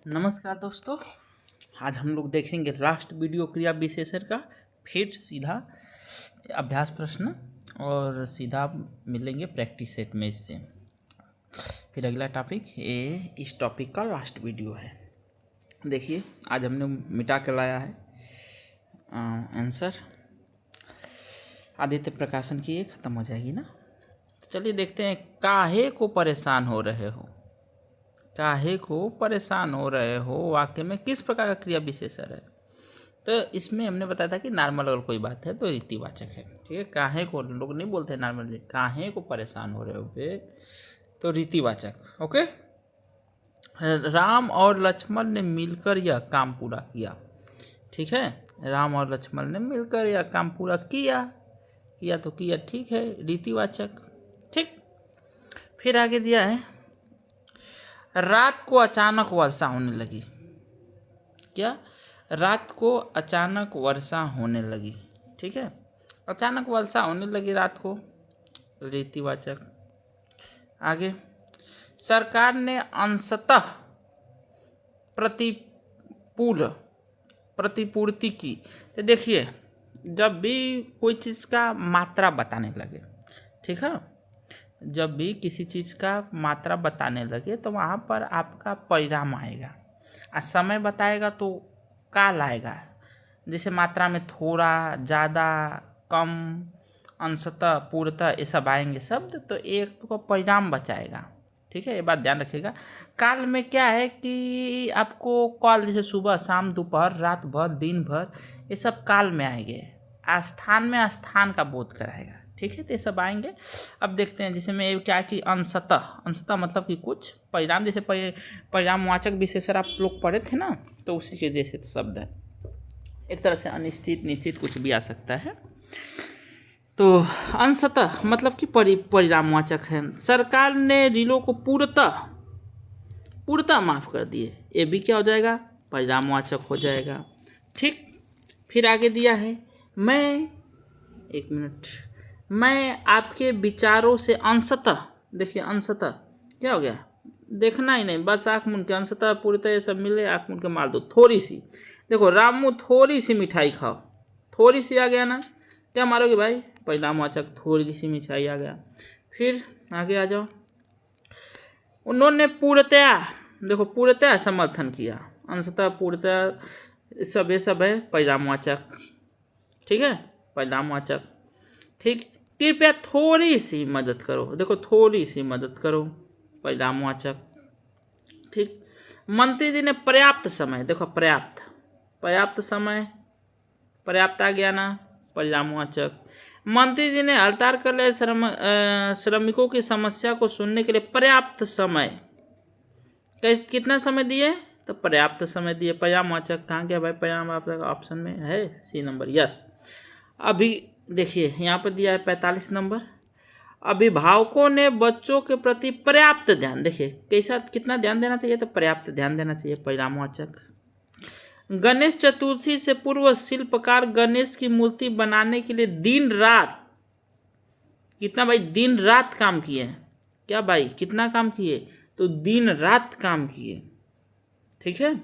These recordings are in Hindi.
नमस्कार दोस्तों। आज हम लोग देखेंगे लास्ट वीडियो क्रिया विशेषण का फिर सीधा अभ्यास प्रश्न और सीधा मिलेंगे प्रैक्टिस सेट में इससे। फिर अगला टॉपिक ये इस टॉपिक का लास्ट वीडियो है। देखिए आज हमने मिटा के लाया है आंसर। आदित्य प्रकाशन की ये ख़त्म हो जाएगी ना। तो चलिए देखते हैं। काहे को परेशान हो रहे हो, काहे को परेशान हो रहे हो वाक्य में किस प्रकार का क्रिया विशेषण है। तो इसमें हमने बताया था कि नॉर्मल अगर कोई बात है तो रीतिवाचक है। ठीक है, काहे को लोग नहीं बोलते नॉर्मली, काहे को परेशान हो रहे हो बे, तो रीतिवाचक। ओके। राम और लक्ष्मण ने मिलकर यह काम पूरा किया। ठीक है, राम और लक्ष्मण ने मिलकर यह काम पूरा किया, किया तो किया, ठीक है, रीतिवाचक। ठीक, फिर आगे दिया है रात को अचानक वर्षा होने लगी। क्या? रात को अचानक वर्षा होने लगी। ठीक है, अचानक वर्षा होने लगी रात को, रीतिवाचक। आगे सरकार ने अंशतः प्रतिपूर्ति की। तो देखिए जब भी कोई चीज़ का मात्रा बताने लगे, ठीक है, जब भी किसी चीज़ का मात्रा बताने लगे तो वहाँ पर आपका परिणाम आएगा। और समय बताएगा तो काल आएगा। जैसे मात्रा में थोड़ा, ज़्यादा, कम, अंशतः, पूर्णतः, ये सब आएंगे शब्द, तो एक तो परिणाम बचाएगा। ठीक है, ये बात ध्यान रखिएगा। काल में क्या है कि आपको काल जैसे सुबह, शाम, दोपहर, रात भर, दिन भर, ये सब काल में आएंगे। स्थान में स्थान का बोध कराएगा। ठीक है, तो ये सब आएंगे। अब देखते हैं जैसे मैं क्या कि अंशतः, अंशतः मतलब कि कुछ परिणाम, जैसे परिणामवाचक विशेषण आप लोग पढ़े थे ना, तो उसी के जैसे शब्द है। एक तरह से अनिश्चित, निश्चित कुछ भी आ सकता है। तो अंशतः मतलब कि परिणामवाचक है। सरकार ने ऋणों को पूर्णतः माफ कर दिए, ये भी क्या हो जाएगा, परिणामवाचक हो जाएगा। ठीक, फिर आगे दिया है मैं आपके विचारों से अंशतः, देखिए अंशतः क्या हो गया, देखना ही नहीं, बस आँख मूंद के, अंशतः पूर्णतः ये सब मिले, आँख मूंद के मार दो। थोड़ी सी, देखो रामू थोड़ी सी मिठाई खाओ, थोड़ी सी आ गया ना, क्या मारोगे भाई, परिणामवाचक, थोड़ी सी मिठाई आ गया। फिर आगे आ जाओ, उन्होंने पूर्णतया, देखो पूर्णतया समर्थन किया, अंशतः, पूर्णतया, सब ये सब है परिणामवाचक। ठीक है, परिणामवाचक। ठीक, कृपया थोड़ी सी मदद करो, देखो थोड़ी सी मदद करो, परिणामवाचक। ठीक, मंत्री जी ने पर्याप्त समय, देखो पर्याप्त समय, पर्याप्त आ गया ना, परिणामवाचक। मंत्री जी ने हड़ताल कर रहे श्रमिकों की समस्या को सुनने के लिए पर्याप्त समय, कितना समय दिए, तो पर्याप्त समय दिए, परिणामवाचक। कहाँ गया भाई परिणाम, आप ऑप्शन में है सी नंबर, यस। अभी देखिए यहाँ पर दिया है 45 नंबर, अभिभावकों ने बच्चों के प्रति पर्याप्त ध्यान, देखिए कैसा, कितना ध्यान देना चाहिए, तो पर्याप्त ध्यान देना चाहिए, परिणामवाचक। गणेश चतुर्थी से पूर्व शिल्पकार गणेश की मूर्ति बनाने के लिए दिन रात, कितना भाई, दिन रात काम किए। क्या भाई, कितना काम किए, तो दिन रात काम किए। ठीक है,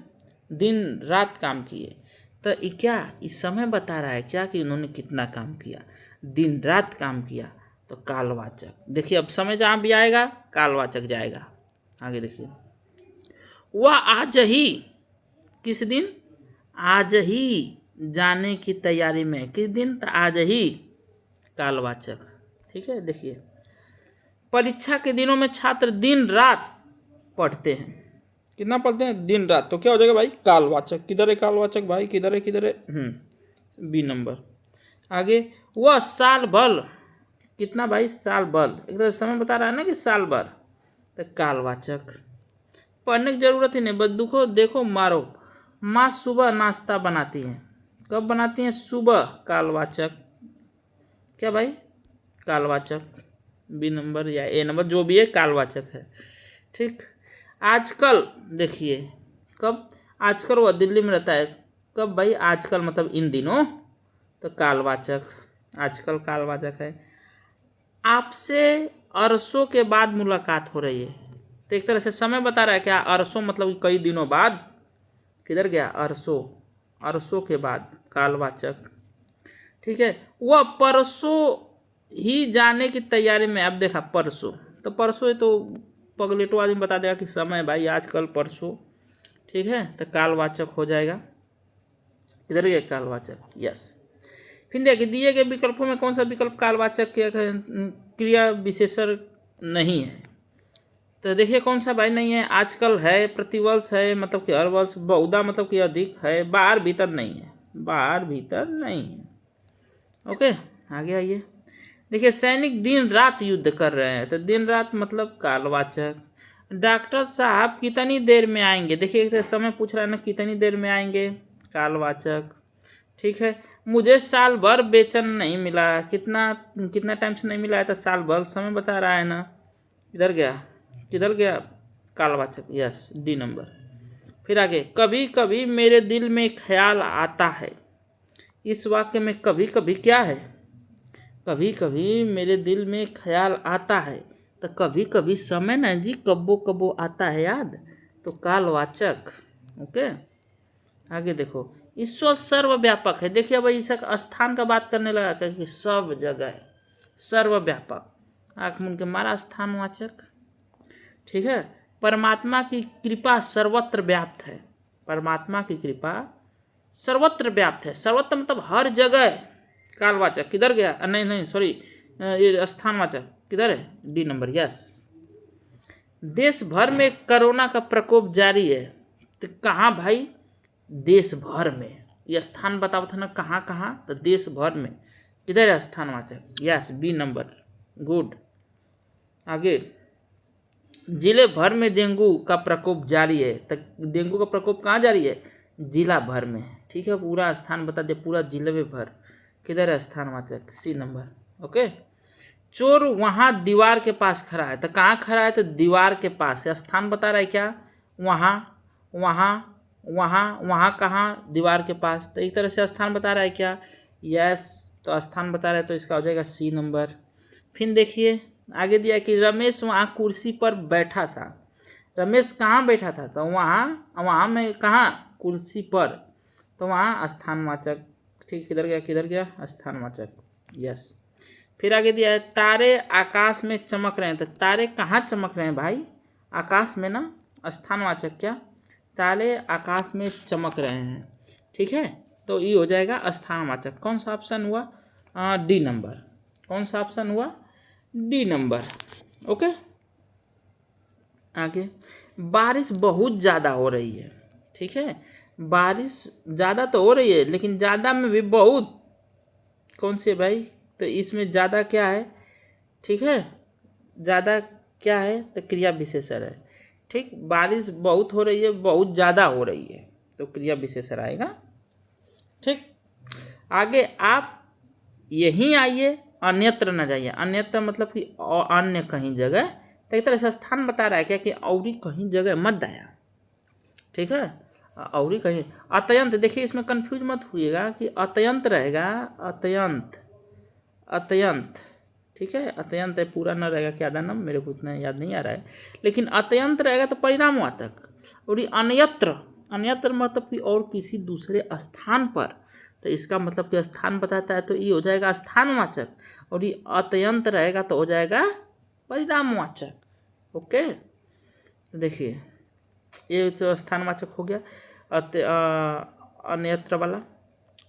दिन रात काम किए, तो ये क्या, इस समय बता रहा है क्या कि उन्होंने कितना काम किया, दिन रात काम किया, तो कालवाचक। देखिए अब समय जहाँ भी आएगा कालवाचक जाएगा। आगे देखिए, वह आज ही, किस दिन, आज ही जाने की तैयारी में, किस दिन, तो आज ही, कालवाचक। ठीक है, देखिए परीक्षा के दिनों में छात्र दिन रात पढ़ते हैं, कितना पढ़ते हैं, दिन रात, तो क्या हो जाएगा भाई, कालवाचक। किधर है कालवाचक भाई, किधर है, बी नंबर। आगे वह साल भर, कितना भाई, साल भर, एक तरह समय बता रहा है ना कि साल भर, तो कालवाचक। पढ़ने की जरूरत ही नहीं, बस देखो मारो। माँ सुबह नाश्ता बनाती हैं, कब बनाती हैं, सुबह, कालवाचक। क्या भाई, कालवाचक, बी नंबर या ए नंबर, जो भी है कालवाचक है। ठीक, आजकल देखिए, कब, आजकल वह दिल्ली में रहता है, कब भाई, आजकल मतलब इन दिनों, तो कालवाचक, आजकल कालवाचक है। आपसे अरसों के बाद मुलाकात हो रही है, तो एक तरह से समय बता रहा है क्या, अरसों मतलब कई दिनों बाद, किधर गया, अरसों, अरसों के बाद कालवाचक। ठीक है, वह परसों ही जाने की तैयारी में। अब देखा परसों, तो परसों तो पगलेटो आदमी बता देगा कि समय भाई आज कल परसों। ठीक है, तो कालवाचक हो जाएगा, इधर गया कालवाचक, यस। फिर देखिए दिए गए विकल्पों में कौन सा विकल्प कालवाचक क्रिया विशेषण नहीं है। तो देखिए कौन सा भाई नहीं है, आजकल है, प्रतिवर्ष है मतलब कि हर वर्ष, बहुधा मतलब कि अधिक है, बाहर भीतर नहीं है, बाहर भीतर नहीं है। ओके, आगे आइए। देखिए सैनिक दिन रात युद्ध कर रहे हैं, तो दिन रात मतलब कालवाचक। डॉक्टर साहब कितनी देर में आएंगे, देखिए एक समय पूछ रहा है ना, कितनी देर में आएंगे, कालवाचक। ठीक है, मुझे साल भर वेतन नहीं मिला, कितना कितना टाइम से नहीं मिला है, तो साल भर, समय बता रहा है ना, इधर गया, किधर गया, कालवाचक, यस, डी नंबर। फिर आगे, कभी कभी मेरे दिल में ख्याल आता है, इस वाक्य में कभी कभी क्या है, कभी कभी मेरे दिल में ख्याल आता है, तो कभी कभी समय ना जी, कब्बो कब्बो आता है याद, तो कालवाचक। ओके, आगे देखो, ईश्वर सर्वव्यापक है। देखिए अब इसक स्थान का बात करने लगा कि सब जगह है, सर्वव्यापक, आँख मूंद के मारा स्थानवाचक। ठीक है, परमात्मा की कृपा सर्वत्र व्याप्त है, परमात्मा की कृपा सर्वत्र व्याप्त है, सर्वत्र मतलब हर जगह, कालवाचक। किधर गया, नहीं नहीं सॉरी, ये स्थानवाचक, किधर है, डी नंबर, यस। देश भर में कोरोना का प्रकोप जारी है, तो कहाँ भाई, देश भर में, ये स्थान बताओ था ना, कहाँ कहाँ, तो देश भर में, किधर है स्थानवाचक, यस, बी नंबर, गुड। आगे, जिले भर में डेंगू का प्रकोप जारी है, तो डेंगू का प्रकोप कहाँ जारी है, जिला भर में। ठीक है, पूरा स्थान बता दे, पूरा जिले में भर, किधर है स्थानवाचक, सी नंबर। ओके, चोर वहाँ दीवार के पास खड़ा है, तो कहाँ खड़ा है, तो दीवार के पास, स्थान बता रहा है क्या, वहाँ वहाँ वहाँ वहाँ कहाँ, दीवार के पास, तो एक तरह से स्थान बता रहा है क्या, यस, तो स्थान बता रहा है, तो इसका हो जाएगा सी नंबर। फिर देखिए आगे दिया कि रमेश वहाँ कुर्सी पर बैठा था, रमेश कहाँ बैठा था, तो वहाँ वहाँ में कहाँ, कुर्सी पर, तो वहाँ स्थानवाचक। ठीक, किधर गया, किधर गया, स्थानवाचक, यस। फिर आगे दिया है, तारे आकाश में चमक रहे हैं, तो तारे कहाँ चमक रहे हैं भाई, आकाश में ना, स्थानवाचक क्या, तारे आकाश में चमक रहे हैं। ठीक है, तो ये हो जाएगा स्थानवाचक। कौन सा ऑप्शन हुआ, डी नंबर, कौन सा ऑप्शन हुआ, डी नंबर। ओके, आगे, बारिश बहुत ज़्यादा हो रही है। ठीक है, बारिश ज़्यादा तो हो रही है, लेकिन ज़्यादा में भी बहुत, कौन से भाई, तो इसमें ज़्यादा क्या है, ठीक है, ज़्यादा क्या है, तो क्रिया विशेषण है। ठीक, बारिश बहुत हो रही है, बहुत ज़्यादा हो रही है, तो क्रिया विशेषण आएगा। ठीक, आगे आप यहीं आइए, अन्यत्र न जाइए, अन्यत्र मतलब कि अन्य कहीं जगह, तो एक तरह से स्थान बता रहा है क्या, कि और कहीं जगह मत आया। ठीक है, और कहीं, अत्यंत, देखिए इसमें कंफ्यूज मत होइएगा कि अत्यंत रहेगा, अत्यंत, अत्यंत। ठीक है, अत्यंत है, पूरा न रहेगा, क्या नाम मेरे को उतना याद नहीं आ रहा है, लेकिन अत्यंत रहेगा तो परिणामवाचक। और ये अन्यत्र, अन्यत्र मतलब कि और किसी दूसरे स्थान पर, तो इसका मतलब कि स्थान बताता है, तो ये हो जाएगा स्थानवाचक, और ये अत्यंत रहेगा तो हो जाएगा परिणामवाचक। ओके, तो देखिए ये तो स्थानवाचक हो गया, अन्यत्र वाला।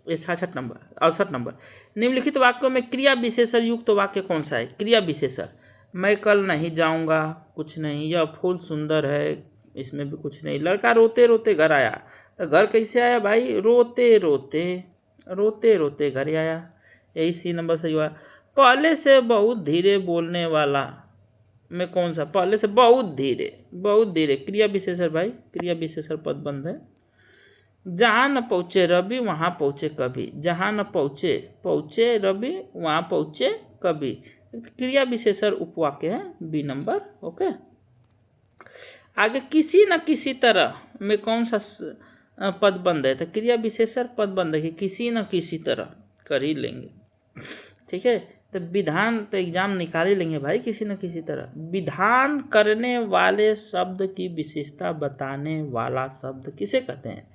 68 नंबर, निम्नलिखित वाक्यों में क्रिया विशेषण युक्त वाक्य कौन सा है, क्रिया विशेषण, मैं कल नहीं जाऊंगा, कुछ नहीं, यह फूल सुंदर है, इसमें भी कुछ नहीं, लड़का रोते रोते घर आया, तो घर कैसे आया भाई, रोते रोते, रोते रोते घर आया, यही सी नंबर सही हुआ। पहले से बहुत धीरे बोलने वाला में कौन सा, पहले से बहुत धीरे, बहुत धीरे, क्रिया विशेषण भाई, क्रिया विशेषण पदबंध है। जहाँ न पहुँचे रवि वहाँ पहुँचे कभी, जहाँ न पहुँचे, पहुँचे रवि वहाँ पहुँचे कभी, क्रिया विशेषण उपवाक्य है, बी नंबर। ओके, आगे, किसी न किसी तरह में कौन सा पदबंध है, तो क्रिया विशेषण पदबंध है कि किसी न किसी तरह कर ही लेंगे। ठीक है, तो विधान तो एग्जाम निकाल ही लेंगे भाई किसी न किसी तरह। विधान करने वाले शब्द की विशेषता बताने वाला शब्द किसे कहते हैं?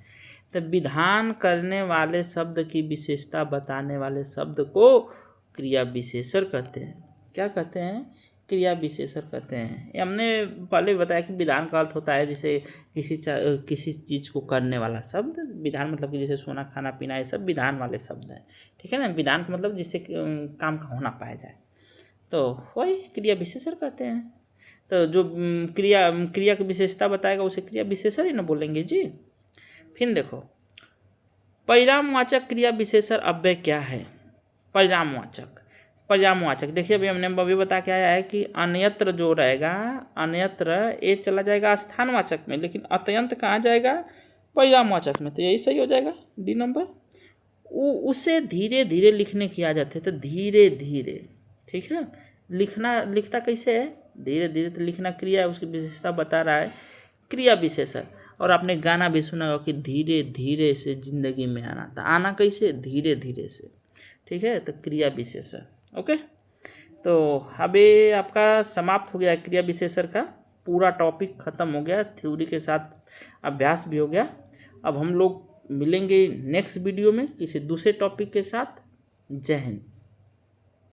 तो विधान करने वाले शब्द की विशेषता बताने वाले शब्द को क्रिया विशेषण कहते हैं। क्या कहते हैं? क्रिया विशेषण कहते हैं। ये हमने पहले बताया कि विधान का अर्थ होता है जैसे किसी चीज़ को करने वाला शब्द। विधान मतलब कि जैसे सोना, खाना, पीना, ये सब विधान वाले शब्द हैं, ठीक है ना। विधान का मतलब जिससे काम का होना पाया जाए, तो वही क्रिया विशेषण कहते हैं। तो जो क्रिया की विशेषता बताएगा उसे क्रिया विशेषण ही ना बोलेंगे जी। फिर देखो, परिणामवाचक क्रिया विशेषण अव्यय क्या है? परिणामवाचक देखिए, अभी हमने अभी बता के आया है कि अन्यत्र जो रहेगा, अन्यत्र ये चला जाएगा स्थानवाचक में, लेकिन अत्यंत कहाँ जाएगा? परिणामवाचक में। तो यही सही हो जाएगा, डी नंबर। उसे धीरे धीरे लिखने की आदत है, तो धीरे धीरे, ठीक है। लिखता कैसे है? धीरे धीरे। तो लिखना क्रिया है, उसकी विशेषता बता रहा है क्रिया विशेषण। और आपने गाना भी सुना होगा कि धीरे धीरे से जिंदगी में आना था। आना कैसे? धीरे धीरे से, ठीक है। तो क्रिया विशेषण, ओके। तो अभी आपका समाप्त हो गया क्रिया विशेषण का पूरा टॉपिक ख़त्म हो गया, थ्योरी के साथ अभ्यास भी हो गया। अब हम लोग मिलेंगे नेक्स्ट वीडियो में किसी दूसरे टॉपिक के साथ। जय हिंद।